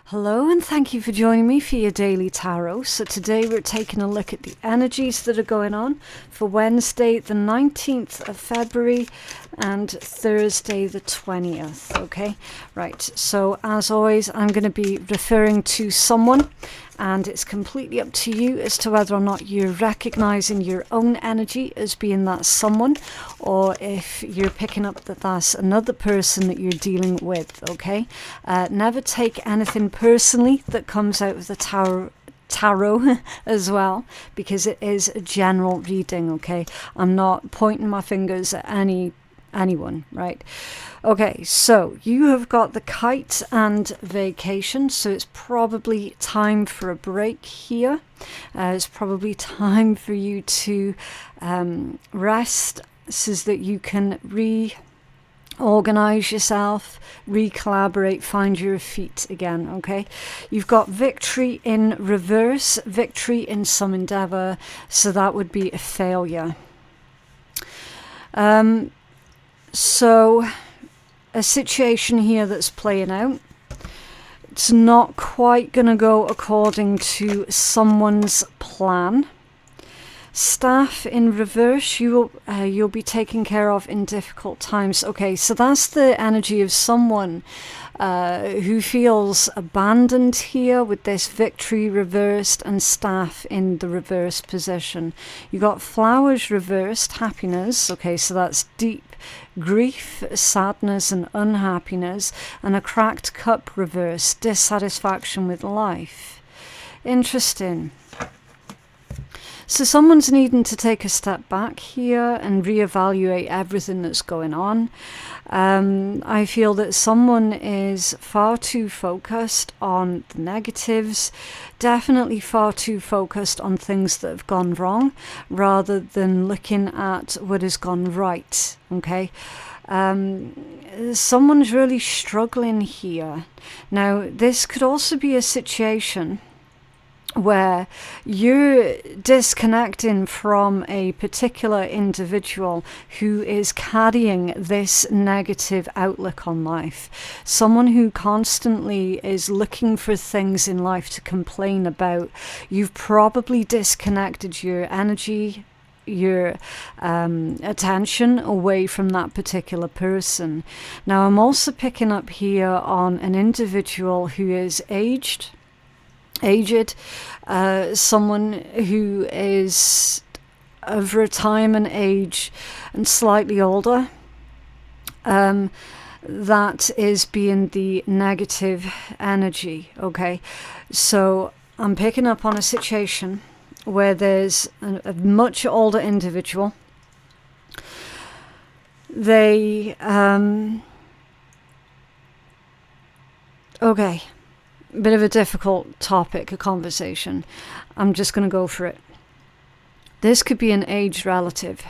Hello and thank you for joining me for your daily tarot. So today we're taking a look at the energies that are going on for Wednesday the 19th of February and Thursday the 20th. Okay, right, so as always I'm going to be referring to someone, and it's completely up to you as to whether or not you're recognizing your own energy as being that someone, or if you're picking up that that's another person that you're dealing with. Okay, never take anything personally that comes out of the tarot as well, because it is a general reading. Okay, I'm not pointing my fingers at anyone, right? Okay, so you have got the Kite and Vacation, so it's probably time for a break here. It's probably time for you to rest so that you can reorganize yourself, recollaborate, find your feet again. Okay, you've got Victory in reverse, victory in some endeavor, so that would be a failure. So a situation here that's playing out. It's not quite going to go according to someone's plan. Staff in reverse, you'll be taken care of in difficult times. Okay, so that's the energy of someone who feels abandoned here with this Victory reversed and Staff in the reverse position. You got Flowers reversed, happiness. Okay, so that's deep grief, sadness and unhappiness, and a Cracked Cup reverse, dissatisfaction with life. Interesting. So someone's needing to take a step back here and reevaluate everything that's going on. I feel that someone is far too focused on the negatives, definitely far too focused on things that have gone wrong, rather than looking at what has gone right. Okay. Someone's really struggling here. Now, this could also be a situation where you're disconnecting from a particular individual who is carrying this negative outlook on life. Someone who constantly is looking for things in life to complain about. You've probably disconnected your energy, your attention away from that particular person. Now, I'm also picking up here on an individual who is aged, someone who is of retirement age and slightly older. That is being the negative energy. Okay, so I'm picking up on a situation where there's a much older individual. They okay, bit of a difficult topic, a conversation. I'm just going to go for it. This could be an aged relative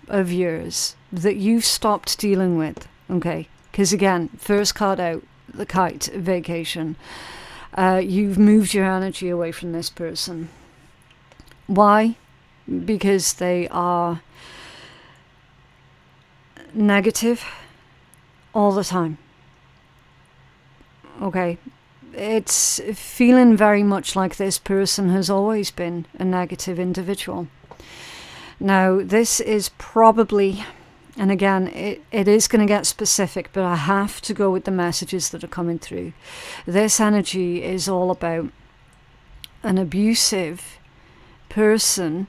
of yours that you've stopped dealing with. Okay, because again, first card out, the Kite, Vacation. You've moved your energy away from this person. Why? Because they are negative all the time. Okay, it's feeling very much like this person has always been a negative individual. Now, this is probably, and again, it is going to get specific, but I have to go with the messages that are coming through. This energy is all about an abusive person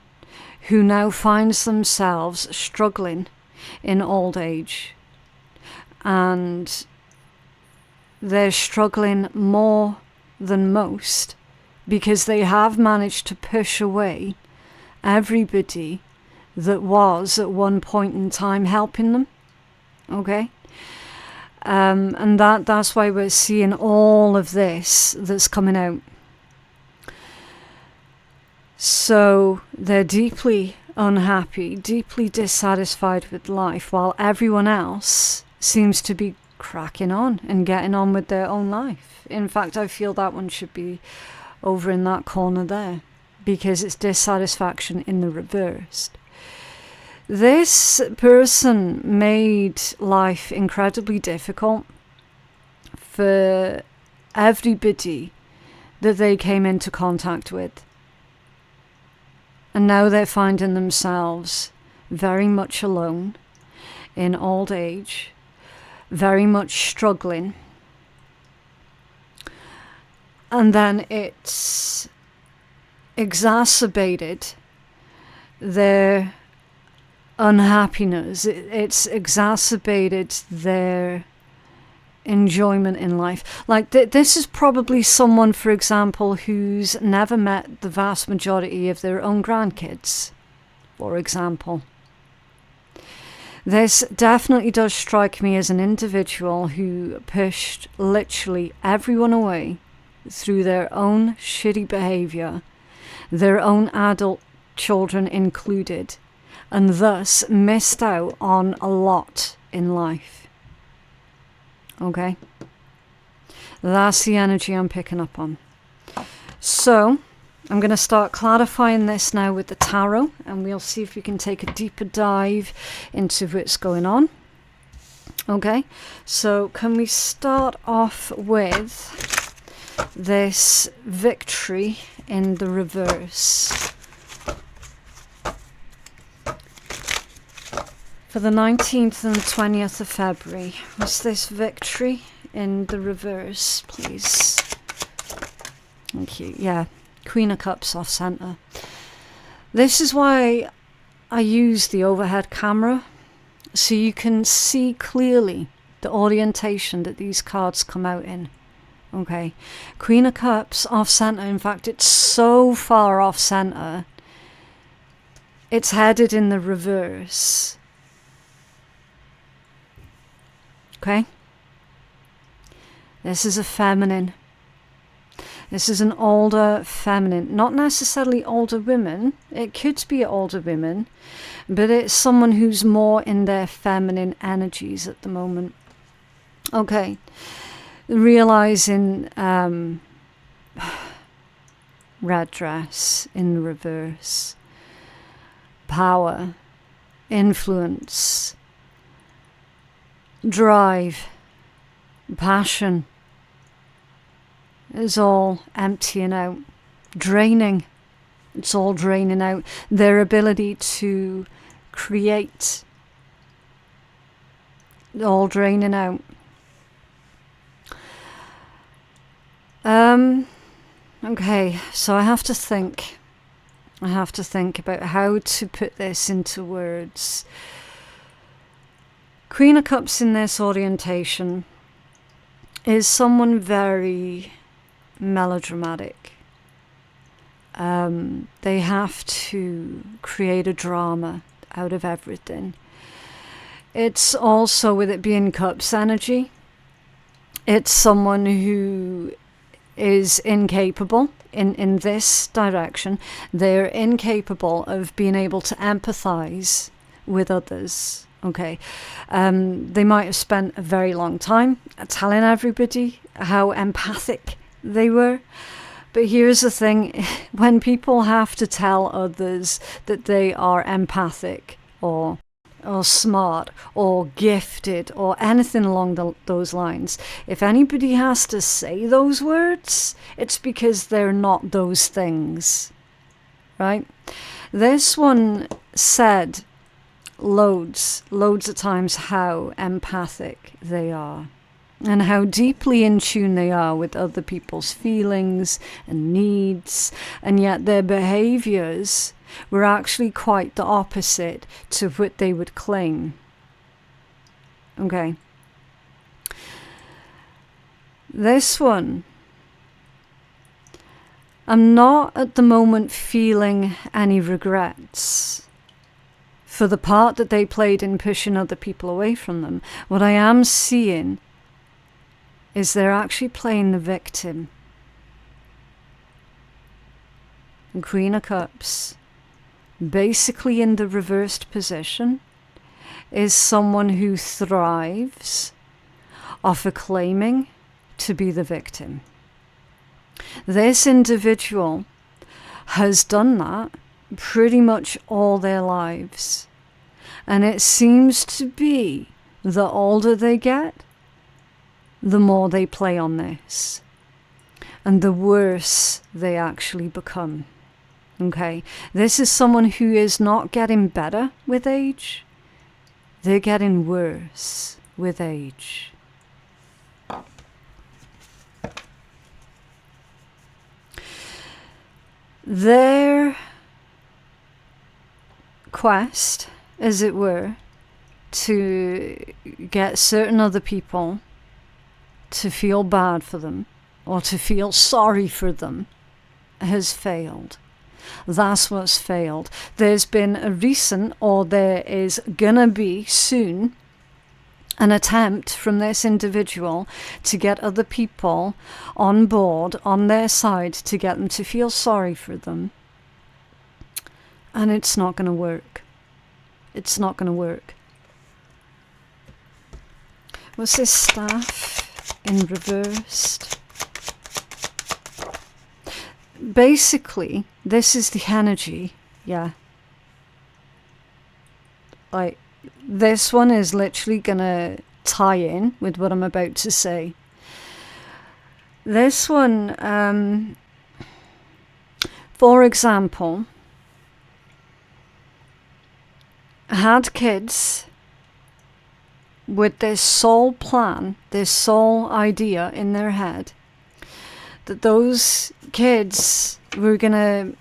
who now finds themselves struggling in old age, and they're struggling more than most because they have managed to push away everybody that was at one point in time helping them. Okay, and that's why we're seeing all of this that's coming out. So they're deeply unhappy, deeply dissatisfied with life, while everyone else seems to be cracking on and getting on with their own life. In fact, I feel that one should be over in that corner there, because it's dissatisfaction in the reversed. This person made life incredibly difficult for everybody that they came into contact with. And now they're finding themselves very much alone in old age, very much struggling. And then it's exacerbated their unhappiness. It's exacerbated their enjoyment in life. Like this is probably someone, for example, who's never met the vast majority of their own grandkids, for example. This definitely does strike me as an individual who pushed literally everyone away through their own shitty behavior, their own adult children included, and thus missed out on a lot in life. Okay? That's the energy I'm picking up on. So, I'm going to start clarifying this now with the tarot, and we'll see if we can take a deeper dive into what's going on. Okay? So, can we start off with this victory in the reverse for the 19th and 20th of February? What's this victory in the reverse, please? Thank you. Yeah, Queen of Cups off center. This is why I use the overhead camera, so you can see clearly the orientation that these cards come out in. Okay, Queen of Cups off center. In fact, it's so far off center, it's headed in the reverse. Okay, this is a feminine. This is an older feminine, not necessarily older women. It could be older women, but it's someone who's more in their feminine energies at the moment. Okay. Realizing red dress in the reverse, power, influence, drive, passion is all emptying out, draining. It's all draining out. Their ability to create, all draining out. Okay, so I have to think about how to put this into words. Queen of Cups in this orientation is someone very melodramatic. They have to create a drama out of everything. It's also, with it being Cups energy, it's someone who is incapable in this direction. They're incapable of being able to empathize with others. Okay, they might have spent a very long time telling everybody how empathic they were, but here's the thing: when people have to tell others that they are empathic or smart or gifted or anything along those lines, if anybody has to say those words, it's because they're not those things, right? This one said loads of times how empathic they are and how deeply in tune they are with other people's feelings and needs, and yet their behaviors were actually quite the opposite to what they would claim. Okay. This one, I'm not at the moment feeling any regrets for the part that they played in pushing other people away from them. What I am seeing is they're actually playing the victim. The Queen of Cups, basically in the reversed position, is someone who thrives off of claiming to be the victim. This individual has done that pretty much all their lives. And it seems to be the older they get, the more they play on this. and the worse they actually become. Okay, this is someone who is not getting better with age. They're getting worse with age. Their quest, as it were, to get certain other people to feel bad for them or to feel sorry for them has failed. That's what's failed. There's been a recent, or there is gonna be soon, an attempt from this individual to get other people on board, on their side, to get them to feel sorry for them. And it's not gonna work. It's not gonna work. What's this staff in reversed? Basically, this is the energy, yeah. Like, this one is literally gonna tie in with what I'm about to say. This one, for example, had kids with this sole plan, this sole idea in their head, that those kids were gonna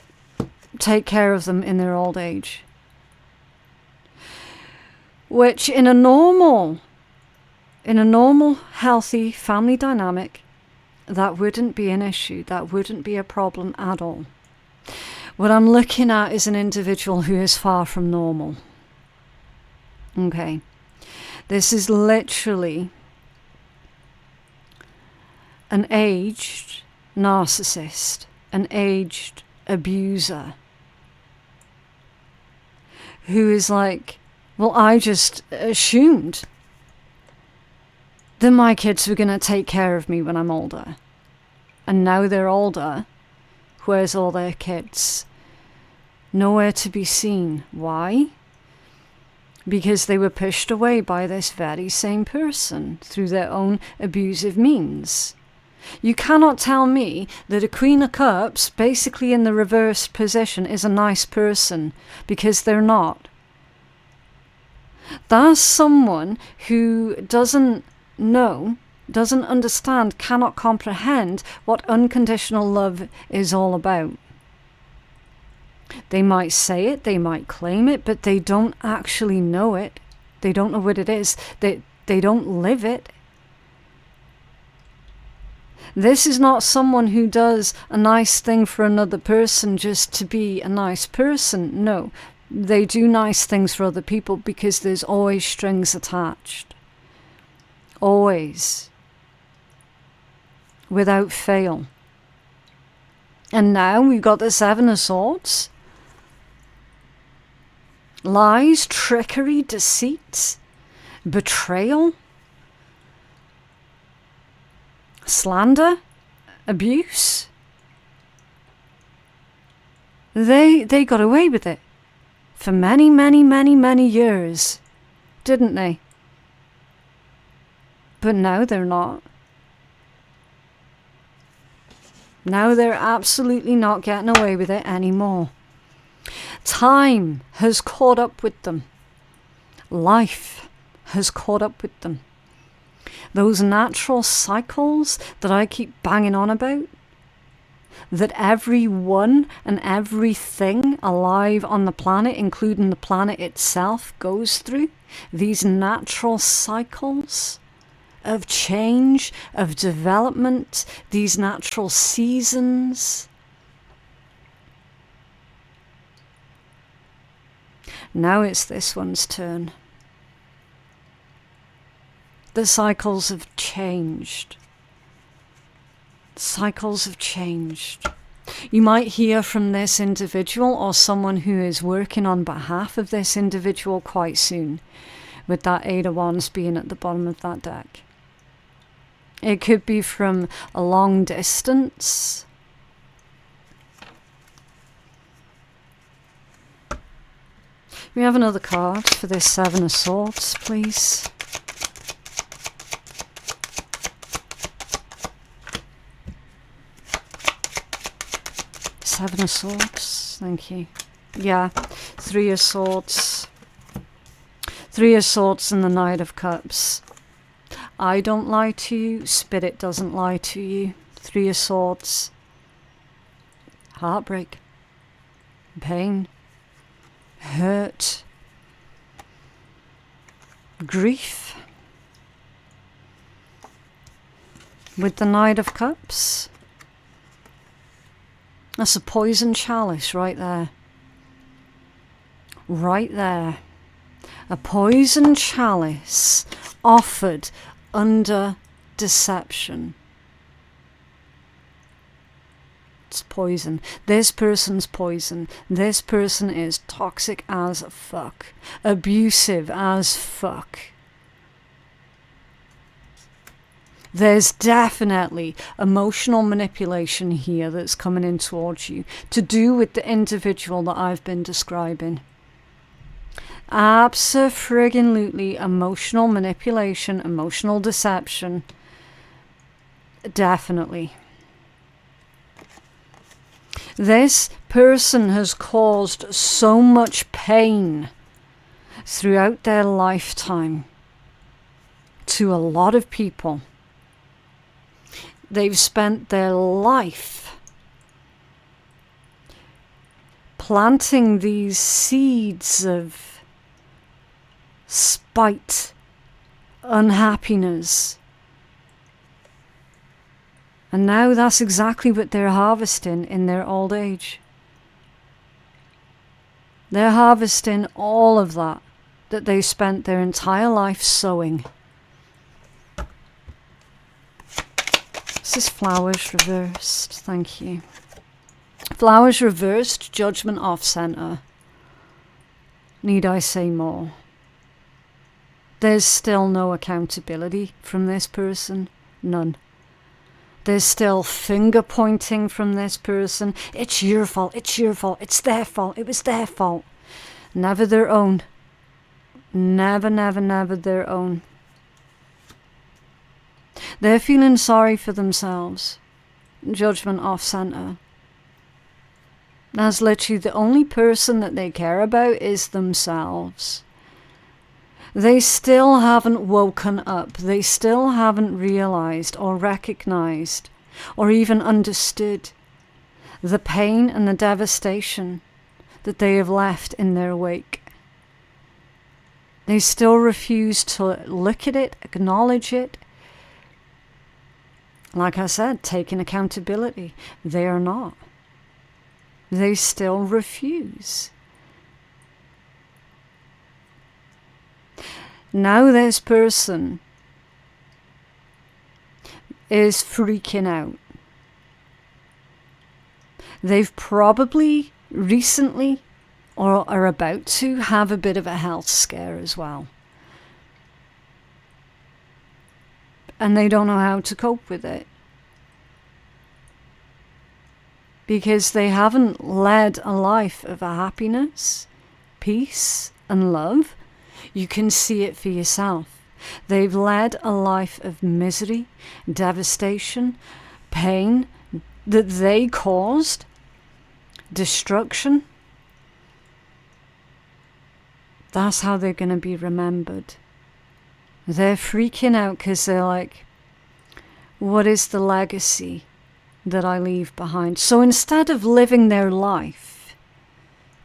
take care of them in their old age. Which in a normal, healthy family dynamic, that wouldn't be an issue. That wouldn't be a problem at all. What I'm looking at is an individual who is far from normal. Okay. This is literally an aged narcissist, an aged abuser, who is like, well, I just assumed that my kids were going to take care of me when I'm older. And now they're older. Where's all their kids? Nowhere to be seen. Why? Because they were pushed away by this very same person through their own abusive means. You cannot tell me that a Queen of Cups, basically in the reversed position, is a nice person, because they're not. That's someone who doesn't know, doesn't understand, cannot comprehend what unconditional love is all about. They might say it, they might claim it, but they don't actually know it. They don't know what it is. They don't live it. This is not someone who does a nice thing for another person just to be a nice person. No. They do nice things for other people because there's always strings attached. Always. Without fail. And now we've got the Seven of Swords. Lies, trickery, deceit, betrayal, slander, abuse. They got away with it. For many, many, many, many years, didn't they? But now they're not. Now they're absolutely not getting away with it anymore. Time has caught up with them. Life has caught up with them. Those natural cycles that I keep banging on about, that everyone and everything alive on the planet, including the planet itself, goes through. These natural cycles of change, of development, these natural seasons. Now it's this one's turn. The cycles have changed. Cycles have changed. You might hear from this individual or someone who is working on behalf of this individual quite soon, with that Eight of Wands being at the bottom of that deck. It could be from a long distance. We have another card for this Seven of Swords, please. Seven of Swords. Thank you. Yeah. Three of Swords. Three of Swords and the Knight of Cups. I don't lie to you. Spirit doesn't lie to you. Three of Swords. Heartbreak. Pain. Hurt. Grief. With the Knight of Cups. That's a poison chalice right there. Right there. A poison chalice offered under deception. It's poison. This person's poison. This person is toxic as fuck. Abusive as fuck. There's definitely emotional manipulation here that's coming in towards you to do with the individual that I've been describing. Abso-friggin-lutely emotional manipulation, emotional deception. Definitely. This person has caused so much pain throughout their lifetime to a lot of people. They've spent their life planting these seeds of spite, unhappiness. And now that's exactly what they're harvesting in their old age. They're harvesting all of that they spent their entire life sowing. This is flowers reversed. Thank you. Flowers reversed, judgment off center. Need I say more? There's still no accountability from this person. None. There's still finger pointing from this person. It's your fault. It's your fault. It's their fault. It was their fault. Never their own. Never, never, never their own. They're feeling sorry for themselves. Judgment off center. That's literally the only person that they care about is themselves. They still haven't woken up. They still haven't realized or recognized or even understood the pain and the devastation that they have left in their wake. They still refuse to look at it, acknowledge it. Like I said, taking accountability. They are not. They still refuse. Now this person is freaking out. They've probably recently or are about to have a bit of a health scare as well. And they don't know how to cope with it. Because they haven't led a life of happiness, peace, and love. You can see it for yourself. They've led a life of misery, devastation, pain that they caused, destruction. That's how they're going to be remembered. They're freaking out because they're like, what is the legacy that I leave behind? So instead of living their life,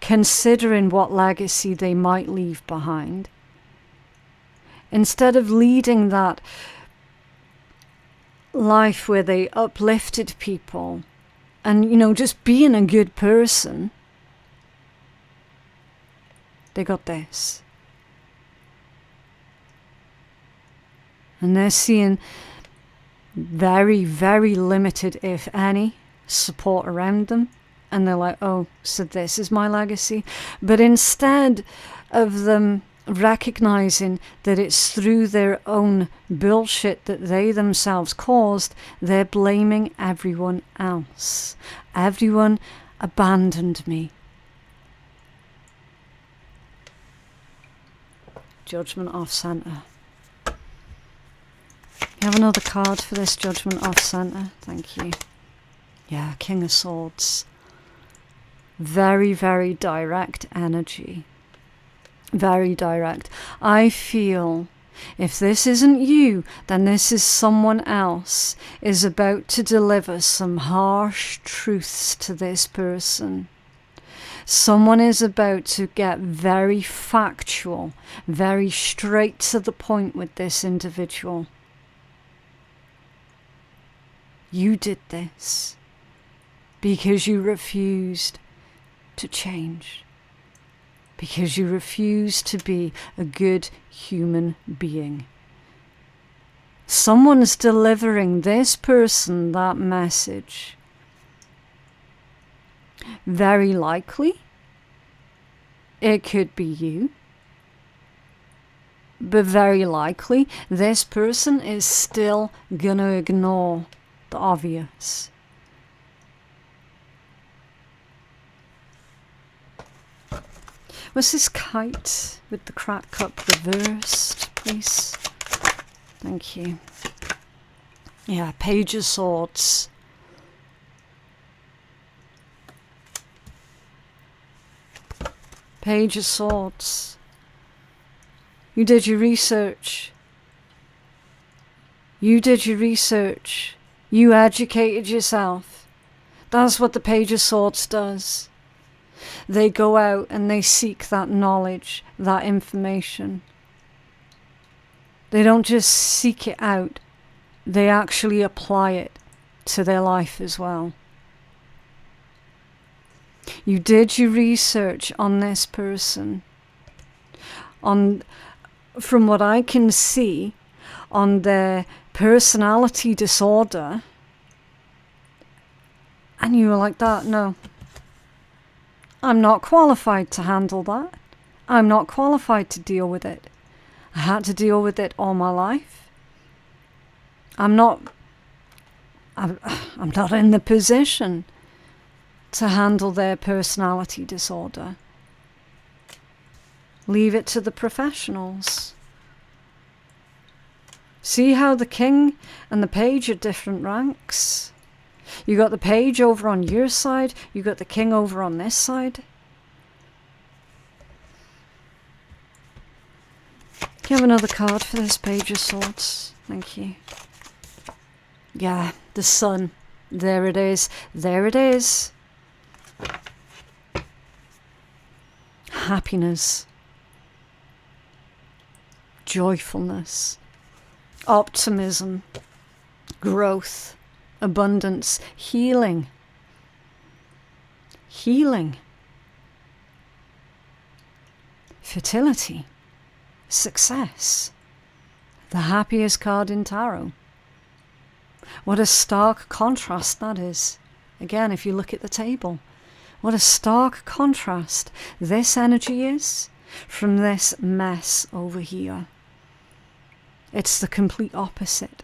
considering what legacy they might leave behind, instead of leading that life where they uplifted people and, you know, just being a good person, they got this. And they're seeing very, very limited, if any, support around them. And they're like, oh, so this is my legacy. But instead of them recognizing that it's through their own bullshit that they themselves caused, they're blaming everyone else. Everyone abandoned me. Judgment off center. You have another card for this judgment off center. Thank you. Yeah, King of Swords. Very, very direct energy. Very direct. I feel if this isn't you, then this is someone else is about to deliver some harsh truths to this person. Someone is about to get very factual, very straight to the point with this individual. You did this because you refused to change. Because you refuse to be a good human being. Someone's delivering this person that message. Very likely, it could be you. But very likely, this person is still gonna ignore the obvious. Was this kite with the cracked cup reversed, please? Thank you. Yeah, Page of Swords. Page of Swords. You did your research. You did your research. You educated yourself. That's what the Page of Swords does. They go out and they seek that knowledge, that information. They don't just seek it out, they actually apply it to their life as well. You did your research on this person. From what I can see, on their personality disorder, and you were like that, no. I'm not qualified to handle that. I'm not qualified to deal with it. I had to deal with it all my life. I'm not in the position to handle their personality disorder. Leave it to the professionals. See how the king and the page are different ranks? You got the page over on your side, you got the king over on this side. Can you have another card for this Page of Swords? Thank you. Yeah, the sun. There it is. There it is. Happiness. Joyfulness. Optimism. Growth. Abundance. Healing. Healing. Fertility. Success. The happiest card in tarot. What a stark contrast that is. Again, if you look at the table, what a stark contrast this energy is from this mess over here. It's the complete opposite.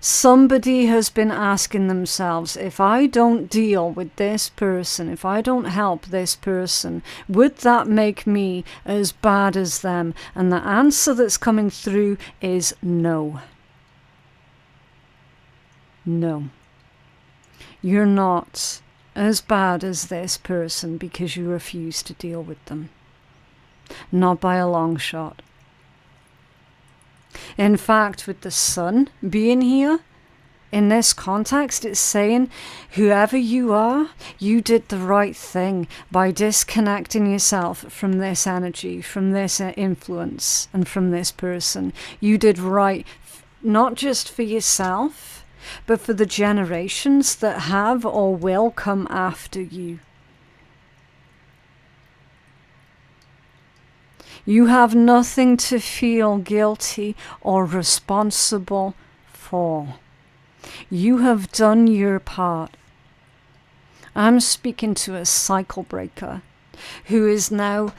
Somebody has been asking themselves, if I don't deal with this person, if I don't help this person, would that make me as bad as them? And the answer that's coming through is no. No. You're not as bad as this person because you refuse to deal with them. Not by a long shot. In fact, with the sun being here, in this context, it's saying, whoever you are, you did the right thing by disconnecting yourself from this energy, from this influence, and from this person. You did right, not just for yourself, but for the generations that have or will come after you. You have nothing to feel guilty or responsible for. You have done your part. I'm speaking to a cycle breaker who is now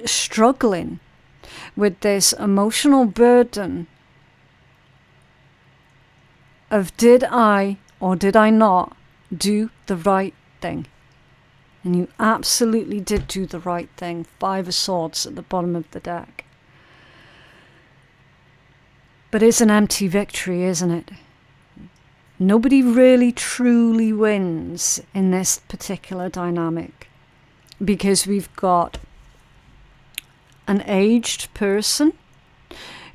struggling with this emotional burden of did I or did I not do the right thing? And you absolutely did do the right thing. 5 of Swords at the bottom of the deck. But it's an empty victory, isn't it? Nobody really truly wins in this particular dynamic, because we've got an aged person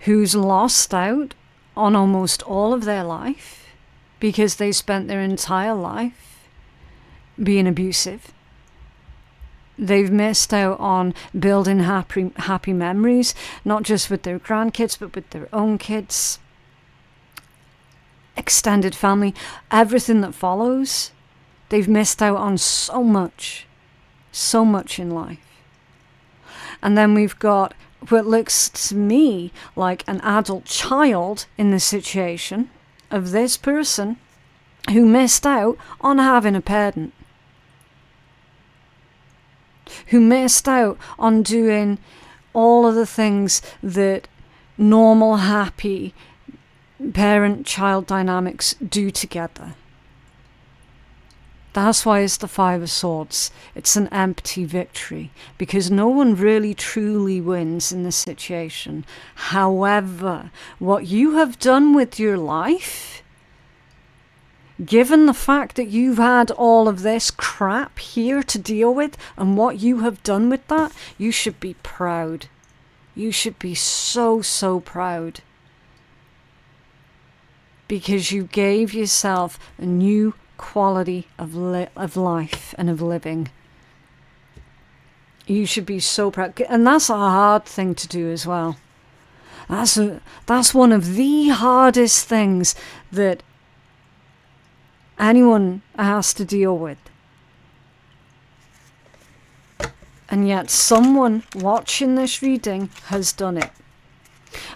who's lost out on almost all of their life because they spent their entire life being abusive. They've missed out on building happy memories, not just with their grandkids, but with their own kids, extended family, everything that follows. They've missed out on so much in life. And then we've got what looks to me like an adult child in the situation of this person who missed out on having a parent, who missed out on doing all of the things that normal, happy parent-child dynamics do together. That's why it's the Five of Swords. It's an empty victory, because no one really truly wins in this situation. However, what you have done with your life, given the fact that you've had all of this crap here to deal with, and what you have done with that, you should be proud. You should be so, so proud. Because you gave yourself a new quality of life and of living. You should be so proud. And that's a hard thing to do as well. That's one of the hardest things that anyone has to deal with. And yet someone watching this reading has done it.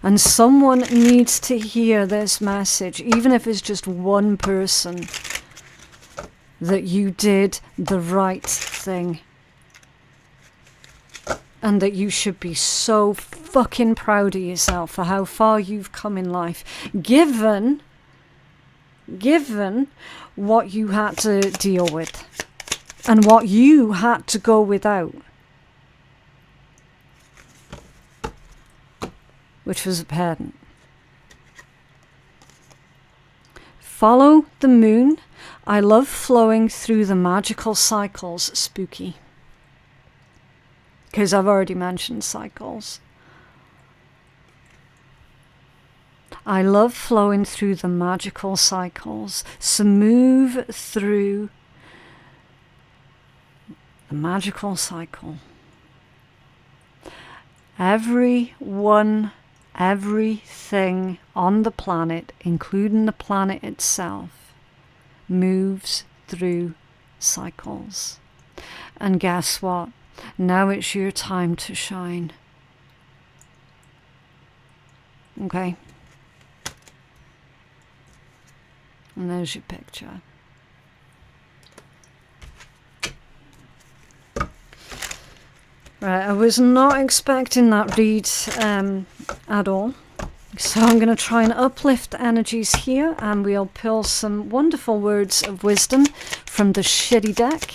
And someone needs to hear this message, even if it's just one person, that you did the right thing. And that you should be so fucking proud of yourself for how far you've come in life, given what you had to deal with and what you had to go without, which was a parent. Follow the moon. I love flowing through the magical cycles, spooky. Because I've already mentioned cycles. I love flowing through the magical cycles. So move through the magical cycle. Everything on the planet, including the planet itself, moves through cycles. And guess what? Now it's your time to shine. Okay? And there's your picture. Right, I was not expecting that read at all. So I'm going to try and uplift the energies here, and we'll pull some wonderful words of wisdom from the shitty deck,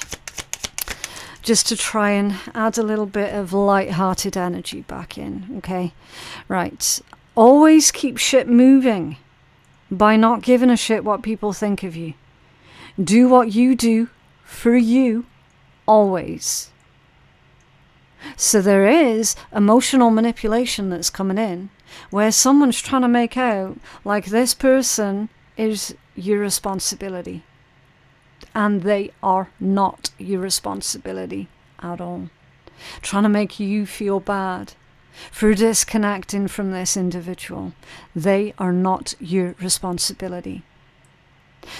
just to try and add a little bit of light-hearted energy back in, okay? Right. Always keep shit moving by not giving a shit what people think of you. Do what you do for you, always. So there is emotional manipulation that's coming in, where someone's trying to make out like this person is your responsibility. And they are not your responsibility at all. Trying to make you feel bad for disconnecting from this individual. They are not your responsibility.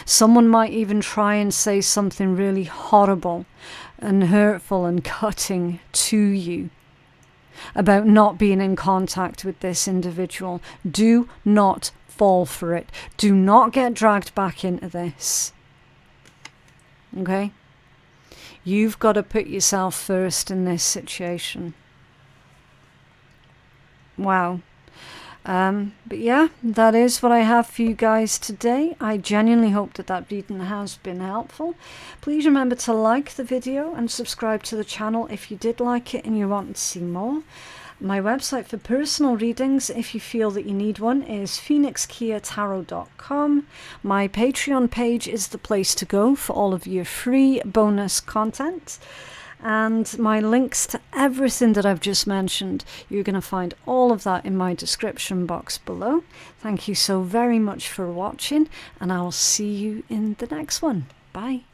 Someone might even try and say something really horrible and hurtful and cutting to you about not being in contact with this individual. Do not fall for it. Do not get dragged back into this. Okay? You've got to put yourself first in this situation. Wow. But yeah, that is what I have for you guys today. I genuinely hope that reading has been helpful. Please remember to like the video and subscribe to the channel if you did like it and you want to see more. My website for personal readings, if you feel that you need one, is phoenixkeiatarot.com. My Patreon page is the place to go for all of your free bonus content. And my links to everything that I've just mentioned, you're going to find all of that in my description box below. Thank you so very much for watching, and I'll see you in the next one. Bye.